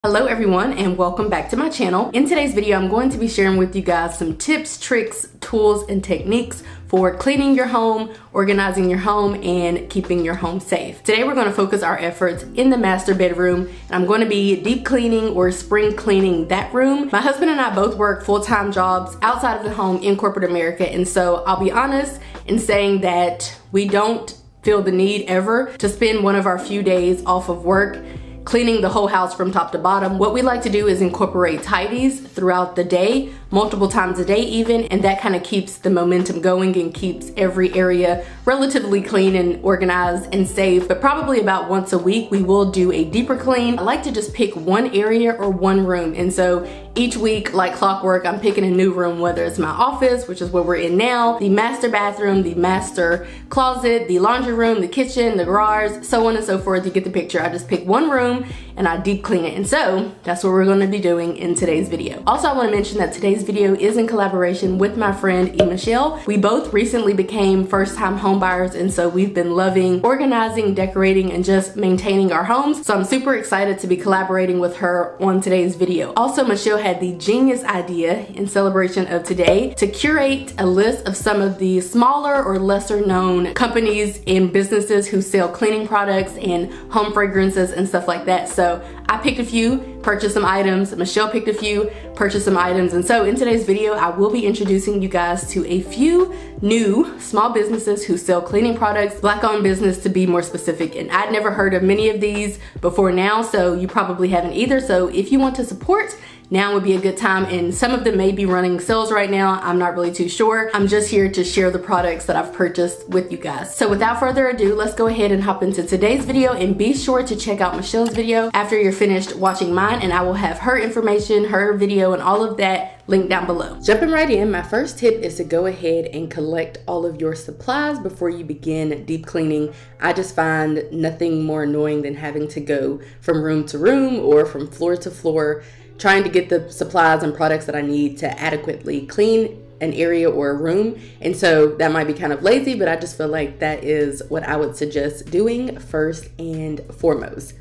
Hello everyone and welcome back to my channel. In today's video, I'm going to be sharing with you guys some tips, tricks, tools, and techniques for cleaning your home, organizing your home, and keeping your home safe. Today we're going to focus our efforts in the master bedroom, and I'm going to be deep cleaning or spring cleaning that room. My husband and I both work full-time jobs outside of the home in corporate America, and so I'll be honest in saying that we don't feel the need ever to spend one of our few days off of work cleaning the whole house from top to bottom. What we like to do is incorporate tidies throughout the day, multiple times a day even, and that kind of keeps the momentum going and keeps every area relatively clean and organized and safe. But probably about once a week we will do a deeper clean. I like to just pick one area or one room, and so each week, like clockwork, I'm picking a new room, whether it's my office, which is where we're in now, the master bathroom, the master closet, the laundry room, the kitchen, the garage, so on and so forth. You get the picture. I just pick one room and I deep clean it. And so that's what we're going to be doing in today's video. Also, I want to mention that today's video is in collaboration with my friend Michelle. We both recently became first-time home buyers, and so we've been loving organizing, decorating, and just maintaining our homes. So I'm super excited to be collaborating with her on today's video. Also, Michelle had the genius idea in celebration of today to curate a list of some of the smaller or lesser known companies and businesses who sell cleaning products and home fragrances and stuff like that. So I picked a few, purchased some items. Michelle picked a few, purchased some items. And so in today's video, I will be introducing you guys to a few new small businesses who sell cleaning products, Black-owned business to be more specific. And I'd never heard of many of these before now, so you probably haven't either. So if you want to support, now would be a good time, and some of them may be running sales right now. I'm not really too sure. I'm just here to share the products that I've purchased with you guys. So without further ado, let's go ahead and hop into today's video, and be sure to check out Michelle's video after you're finished watching mine, and I will have her information, her video, and all of that linked down below. Jumping right in, my first tip is to go ahead and collect all of your supplies before you begin deep cleaning. I just find nothing more annoying than having to go from room to room or from floor to floor trying to get the supplies and products that I need to adequately clean an area or a room. And so that might be kind of lazy, but I just feel like that is what I would suggest doing first and foremost.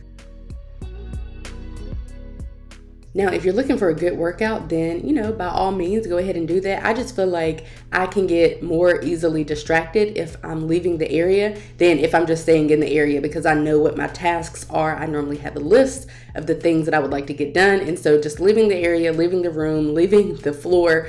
Now, if you're looking for a good workout, then, you know, by all means, go ahead and do that. I just feel like I can get more easily distracted if I'm leaving the area than if I'm just staying in the area, because I know what my tasks are. I normally have a list of the things that I would like to get done. And so just leaving the area, leaving the room, leaving the floor,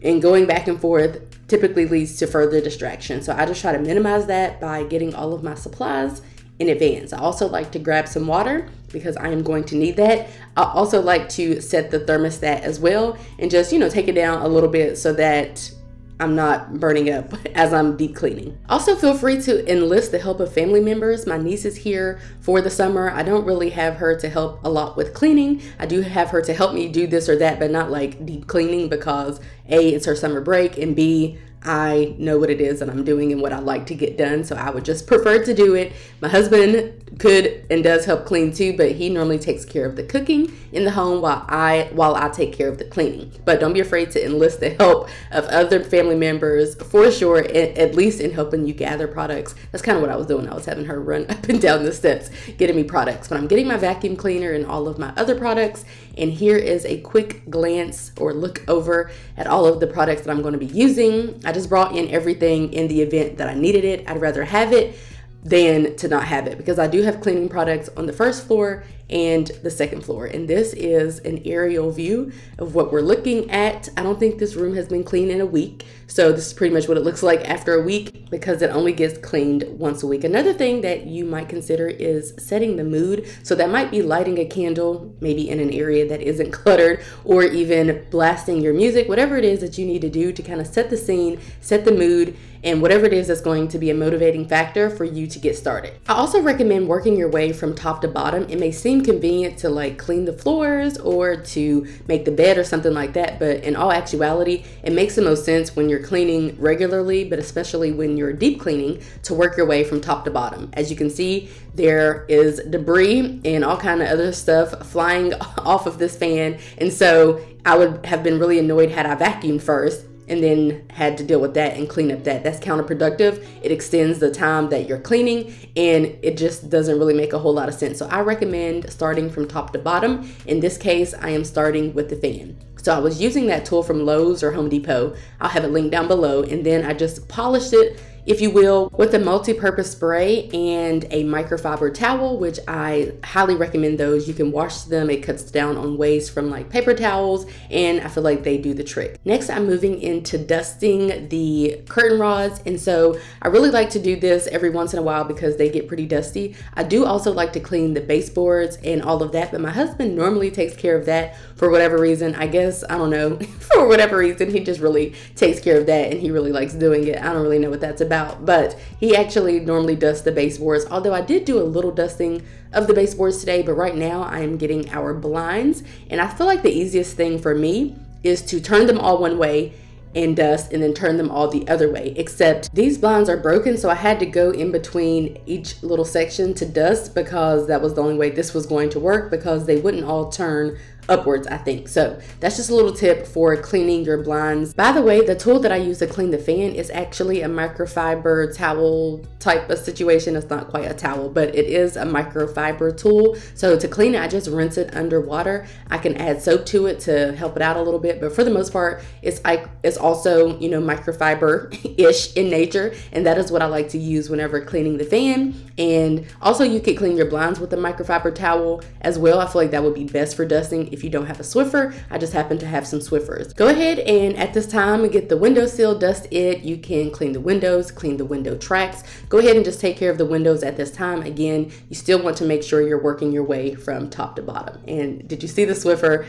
and going back and forth typically leads to further distraction. So I just try to minimize that by getting all of my supplies in advance. I also like to grab some water because I am going to need that. I also like to set the thermostat as well and just, you know, take it down a little bit so that I'm not burning up as I'm deep cleaning. Also, feel free to enlist the help of family members. My niece is here for the summer. I don't really have her to help a lot with cleaning. I do have her to help me do this or that, but not like deep cleaning, because A, it's her summer break, and B, I know what it is that I'm doing and what I like to get done, so I would just prefer to do it. My husband could and does help clean too, but he normally takes care of the cooking in the home while I take care of the cleaning. But don't be afraid to enlist the help of other family members for sure, at least in helping you gather products. That's kind of what I was doing. I was having her run up and down the steps getting me products, but I'm getting my vacuum cleaner and all of my other products. And here is a quick glance or look over at all of the products that I'm going to be using. I just brought in everything in the event that I needed it. I'd rather have it than to not have it, because I do have cleaning products on the first floor and the second floor. And this is an aerial view of what we're looking at. I don't think this room has been cleaned in a week, so this is pretty much what it looks like after a week, because it only gets cleaned once a week. Another thing that you might consider is setting the mood. So that might be lighting a candle, maybe in an area that isn't cluttered, or even blasting your music, whatever it is that you need to do to kind of set the scene, set the mood, and whatever it is that's going to be a motivating factor for you to get started. I also recommend working your way from top to bottom. It may seem convenient to like clean the floors or to make the bed or something like that, but in all actuality, it makes the most sense when you're cleaning regularly, but especially when you're deep cleaning, to work your way from top to bottom. As you can see, there is debris and all kind of other stuff flying off of this fan, and so I would have been really annoyed had I vacuumed first and then had to deal with that and clean up that. That's counterproductive. It extends the time that you're cleaning, and it just doesn't really make a whole lot of sense. So I recommend starting from top to bottom. In this case, I am starting with the fan. So I was using that tool from Lowe's or Home Depot. I'll have it linked down below, and then I just polished it, if you will, with a multi-purpose spray and a microfiber towel, which I highly recommend those. You can wash them. It cuts down on waste from like paper towels, and I feel like they do the trick. Next, I'm moving into dusting the curtain rods, and so I really like to do this every once in a while because they get pretty dusty. I do also like to clean the baseboards and all of that, but my husband normally takes care of that for whatever reason. I guess, I don't know, for whatever reason, he just really takes care of that, and he really likes doing it. I don't really know what that's about, but he actually normally dusts the baseboards, although I did do a little dusting of the baseboards today. But right now I am getting our blinds, and I feel like the easiest thing for me is to turn them all one way and dust, and then turn them all the other way, except these blinds are broken, so I had to go in between each little section to dust because that was the only way this was going to work, because they wouldn't all turn upwards, I think. So that's just a little tip for cleaning your blinds. By the way, the tool that I use to clean the fan is actually a microfiber towel type of situation. It's not quite a towel, but it is a microfiber tool. So to clean it, I just rinse it under water. I can add soap to it to help it out a little bit, but for the most part, it's also, you know, microfiber-ish in nature, and that is what I like to use whenever cleaning the fan. And also, you could clean your blinds with a microfiber towel as well. I feel like that would be best for dusting if you don't have a Swiffer. I just happen to have some Swiffers. Go ahead and at this time get the windowsill, dust it. You can clean the windows, clean the window tracks. Go ahead and just take care of the windows at this time. Again, you still want to make sure you're working your way from top to bottom. And did you see the Swiffer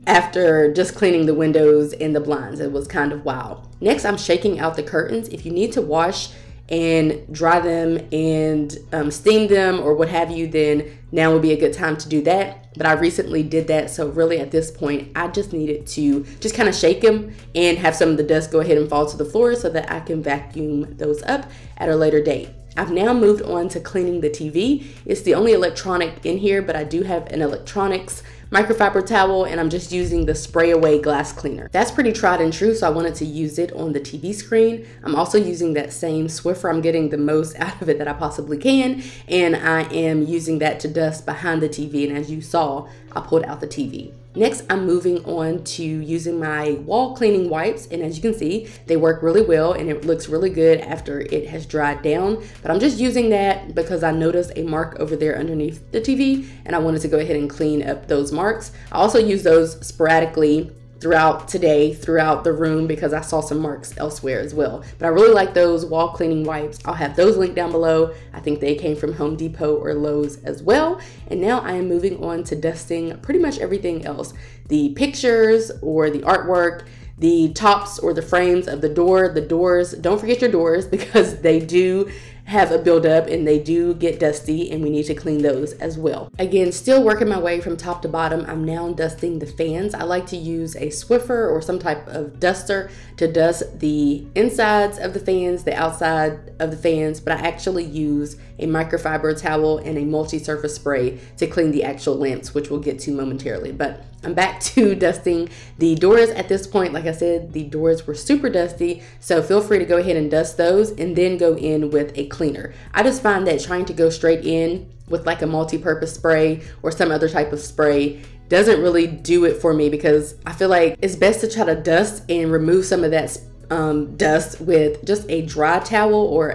after just cleaning the windows and the blinds? It was kind of wow. Next, I'm shaking out the curtains. If you need to wash and dry them and steam them or what have you, then now would be a good time to do that. But I recently did that, so really at this point I just needed to just kind of shake them and have some of the dust go ahead and fall to the floor so that I can vacuum those up at a later date. I've now moved on to cleaning the TV. It's the only electronic in here, but I do have an electronics microfiber towel, and I'm just using the spray away glass cleaner. That's pretty tried and true, so I wanted to use it on the TV screen. I'm also using that same Swiffer. I'm getting the most out of it that I possibly can, and I am using that to dust behind the TV, and as you saw, I pulled out the TV. Next, I'm moving on to using my wall cleaning wipes, and as you can see, they work really well and it looks really good after it has dried down. But I'm just using that because I noticed a mark over there underneath the TV, and I wanted to go ahead and clean up those marks. I also use those sporadically throughout the room because I saw some marks elsewhere as well. But I really like those wall cleaning wipes. I'll have those linked down below. I think they came from Home Depot or Lowe's as well. And now I am moving on to dusting pretty much everything else. The pictures or the artwork, the tops or the frames of the doors. Don't forget your doors because they do have a buildup and they do get dusty, and we need to clean those as well. Again, still working my way from top to bottom. I'm now dusting the fans. I like to use a Swiffer or some type of duster to dust the insides of the fans, the outside of the fans, but I actually use a microfiber towel and a multi-surface spray to clean the actual lamps, which we'll get to momentarily. But I'm back to dusting the doors at this point. Like I said, the doors were super dusty, so feel free to go ahead and dust those and then go in with a cleaner. I just find that trying to go straight in with like a multi-purpose spray or some other type of spray doesn't really do it for me, because I feel like it's best to try to dust and remove some of that dust with just a dry towel or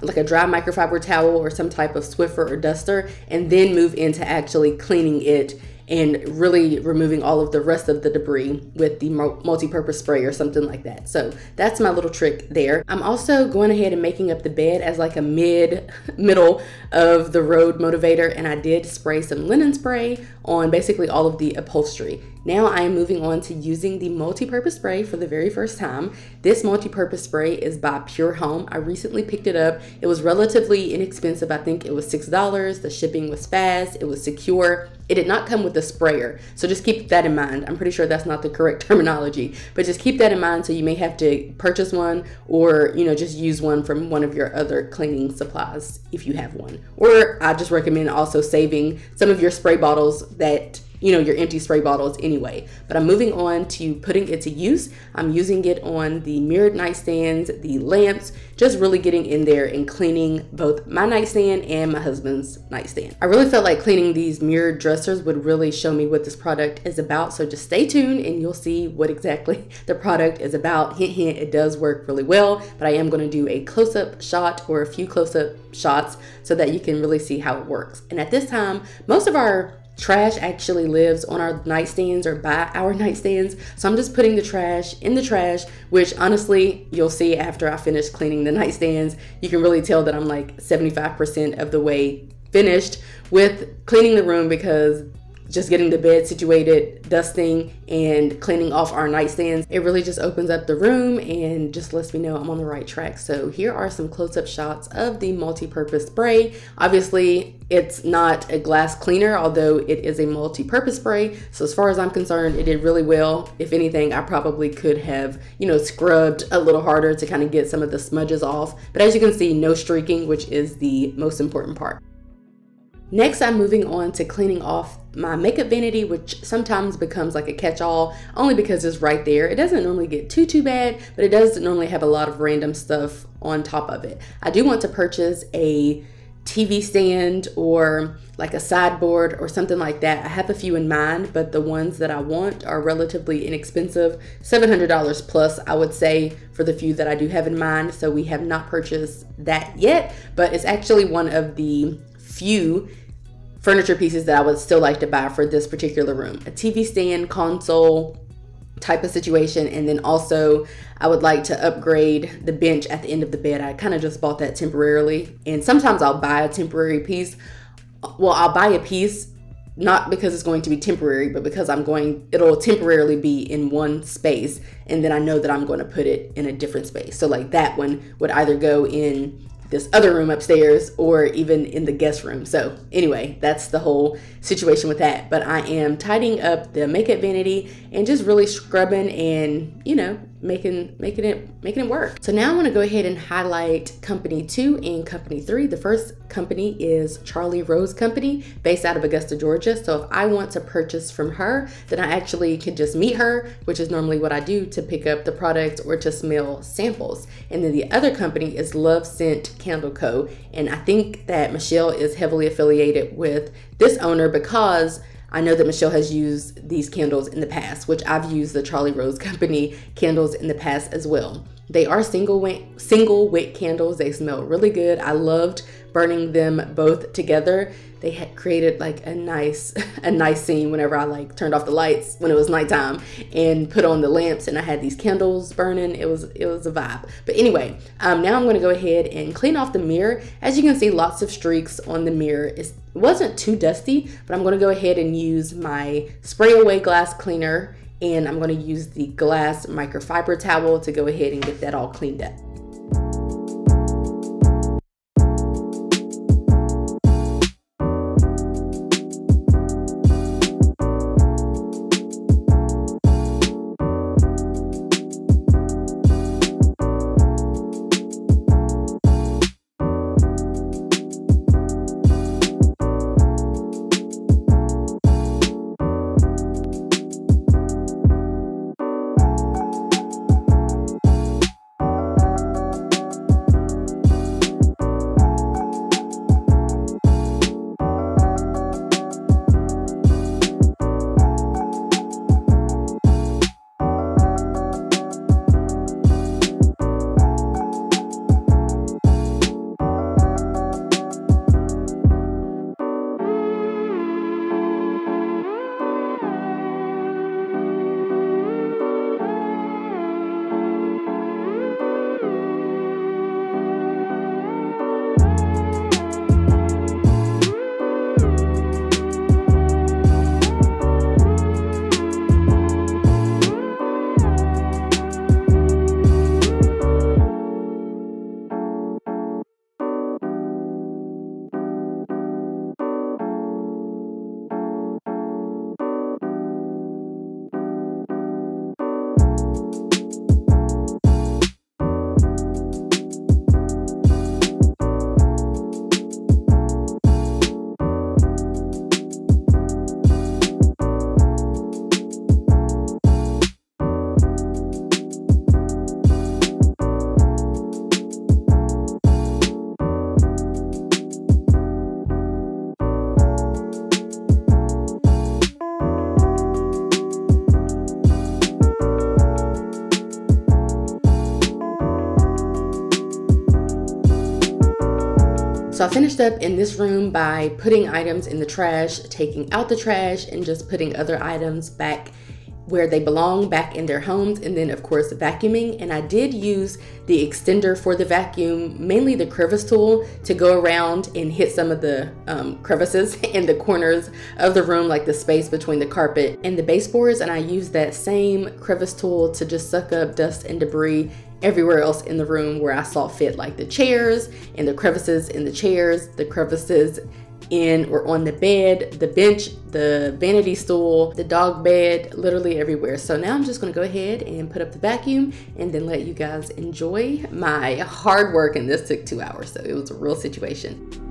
like a dry microfiber towel or some type of Swiffer or duster, and then move into actually cleaning it and really removing all of the rest of the debris with the multi-purpose spray or something like that. So that's my little trick there. I'm also going ahead and making up the bed as like a middle of the road motivator, and I did spray some linen spray on basically all of the upholstery. Now I am moving on to using the multi-purpose spray for the very first time. This multi-purpose spray is by Pur Home. I recently picked it up. It was relatively inexpensive. I think it was $6. The shipping was fast. It was secure. It did not come with a sprayer, so just keep that in mind. I'm pretty sure that's not the correct terminology, but just keep that in mind. So you may have to purchase one, or just use one from one of your other cleaning supplies if you have one. Or I just recommend also saving some of your spray bottles that you know, your empty spray bottles anyway. But I'm moving on to putting it to use. I'm using it on the mirrored nightstands, the lamps, just really getting in there and cleaning both my nightstand and my husband's nightstand. I really felt like cleaning these mirrored dressers would really show me what this product is about. So just stay tuned and you'll see what exactly the product is about. Hint, hint, it does work really well, but I am going to do a close-up shot or a few close-up shots so that you can really see how it works. And at this time, most of our trash actually lives on our nightstands or by our nightstands. So I'm just putting the trash in the trash, which honestly, you'll see after I finish cleaning the nightstands, you can really tell that I'm like 75% of the way finished with cleaning the room, because just getting the bed situated, dusting, and cleaning off our nightstands, it really just opens up the room and just lets me know I'm on the right track. So here are some close-up shots of the multi-purpose spray. Obviously, it's not a glass cleaner, although it is a multi-purpose spray. So as far as I'm concerned, it did really well. If anything, I probably could have, you know, scrubbed a little harder to kind of get some of the smudges off. But as you can see, no streaking, which is the most important part. Next, I'm moving on to cleaning off my makeup vanity, which sometimes becomes like a catch-all only because it's right there. It doesn't normally get too bad, but it does normally have a lot of random stuff on top of it. I do want to purchase a TV stand or like a sideboard or something like that. I have a few in mind, but the ones that I want are relatively inexpensive, $700 plus, I would say, for the few that I do have in mind. So we have not purchased that yet, but it's actually one of the few furniture pieces that I would still like to buy for this particular room. A TV stand, console type of situation, and then also I would like to upgrade the bench at the end of the bed. I kind of just bought that temporarily, and sometimes I'll buy a temporary piece. Well, I'll buy a piece not because it's going to be temporary, but because it'll temporarily be in one space, and then I know that I'm going to put it in a different space. So like that one would either go in this other room upstairs or even in the guest room. So anyway, that's the whole situation with that. But I am tidying up the makeup vanity and just really scrubbing and, you know, making it work. So now I want to go ahead and highlight company 2 and company 3. The first company is Charlie Rose Company, based out of Augusta, Georgia. So if I want to purchase from her, then I actually can just meet her, which is normally what I do to pick up the product or to smell samples. And then the other company is Love Scent Candle Co. And I think that Michelle is heavily affiliated with this owner because I know that Michelle has used these candles in the past, which I've used the Charlie Rose Company candles in the past as well. They are single wick candles. They smell really good. I loved burning them both together. They had created like a nice scene whenever I like turned off the lights when it was nighttime and put on the lamps and I had these candles burning. It was a vibe. But anyway, now I'm going to go ahead and clean off the mirror. As you can see, lots of streaks on the mirror. It wasn't too dusty, but I'm going to go ahead and use my spray away glass cleaner, and I'm going to use the glass microfiber towel to go ahead and get that all cleaned up. I finished up in this room by putting items in the trash, taking out the trash, and just putting other items back where they belong, back in their homes, and then of course vacuuming. And I did use the extender for the vacuum, mainly the crevice tool, to go around and hit some of the crevices in the corners of the room, like the space between the carpet and the baseboards. And I used that same crevice tool to just suck up dust and debris everywhere else in the room where I saw fit, like the chairs and the crevices in the chairs, the crevices in or on the bed, the bench, the vanity stool, the dog bed, literally everywhere. So now I'm just gonna go ahead and put up the vacuum and then let you guys enjoy my hard work. And this took 2 hours, so it was a real situation.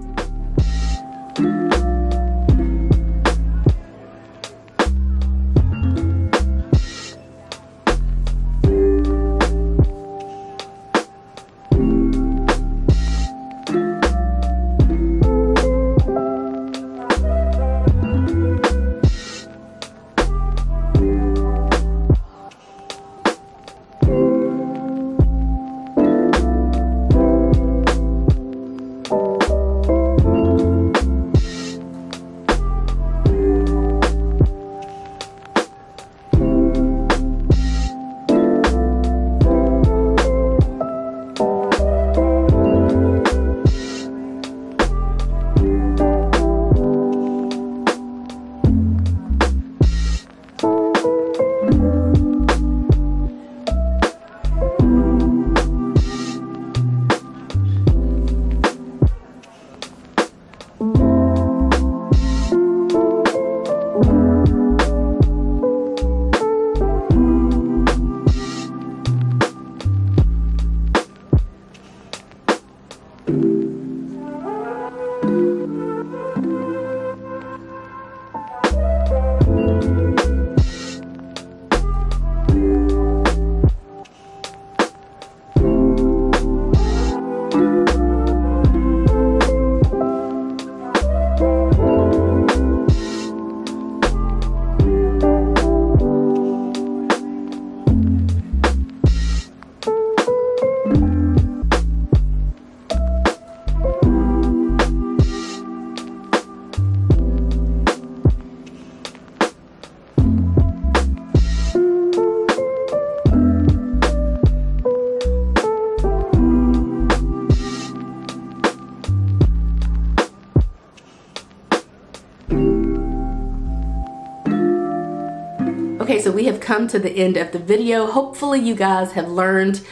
Okay, so we have come to the end of the video. Hopefully you guys have learned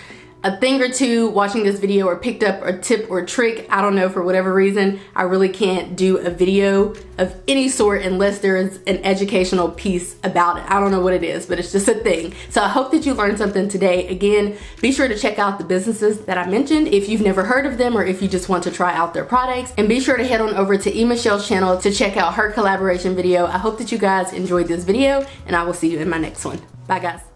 a thing or two watching this video, or picked up a tip or trick. I don't know, for whatever reason, I really can't do a video of any sort unless there is an educational piece about it. I don't know what it is, but it's just a thing. So I hope that you learned something today. Again, be sure to check out the businesses that I mentioned if you've never heard of them, or if you just want to try out their products. And be sure to head on over to Michelle's channel to check out her collaboration video. I hope that you guys enjoyed this video, and I will see you in my next one. Bye guys.